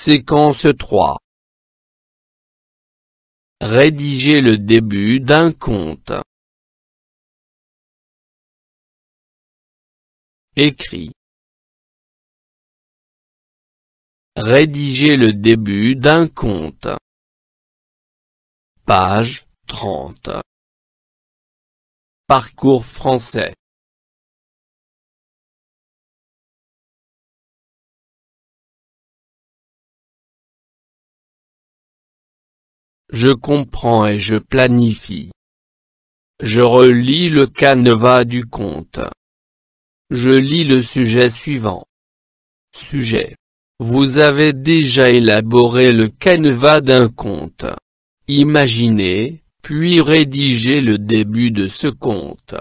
Séquence 3. Rédiger le début d'un conte. Écrit. Rédiger le début d'un conte. Page 30. Parcours français. Je comprends et je planifie. Je relis le canevas du conte. Je lis le sujet suivant. Sujet. Vous avez déjà élaboré le canevas d'un conte. Imaginez, puis rédigez le début de ce conte.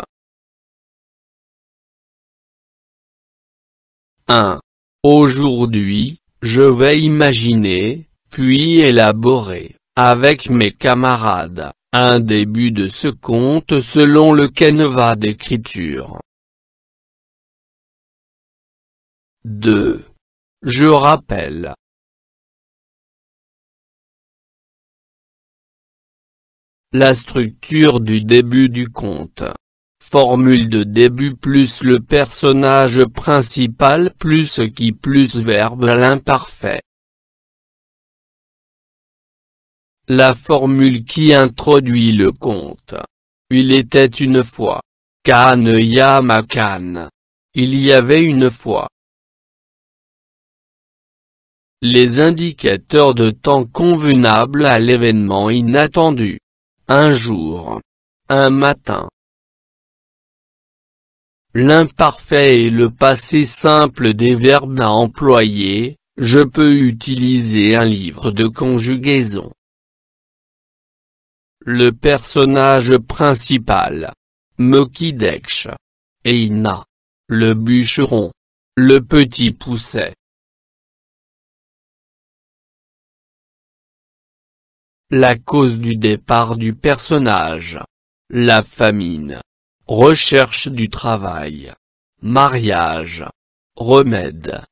1. Aujourd'hui, je vais imaginer, puis élaborer, avec mes camarades, un début de ce conte selon le canevas d'écriture. 2. Je rappelle. La structure du début du conte. Formule de début plus le personnage principal plus qui plus verbe à l'imparfait. La formule qui introduit le conte. Il était une fois. Kan ya makan. Il y avait une fois. Les indicateurs de temps convenables à l'événement inattendu. Un jour. Un matin. L'imparfait et le passé simple des verbes à employer. Je peux utiliser un livre de conjugaison. Le personnage principal. Mokideksh. Eina. Le bûcheron. Le petit Pousset. La cause du départ du personnage. La famine. Recherche du travail. Mariage. Remède.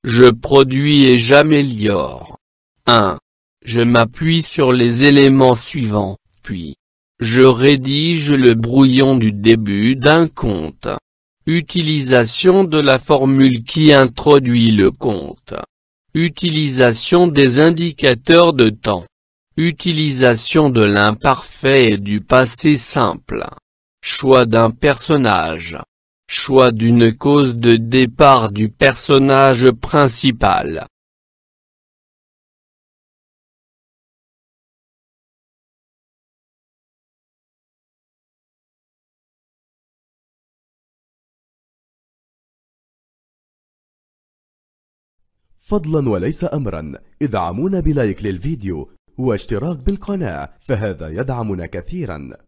Je produis et j'améliore. 1. Je m'appuie sur les éléments suivants, puis je rédige le brouillon du début d'un conte. Utilisation de la formule qui introduit le conte. Utilisation des indicateurs de temps. Utilisation de l'imparfait et du passé simple. Choix d'un personnage. Choix d'une cause de départ du personnage principal. فضلا وليس أمرا ادعمونا بلايك للفيديو واشتراك بالقناة، فهذا يدعمنا كثيرا.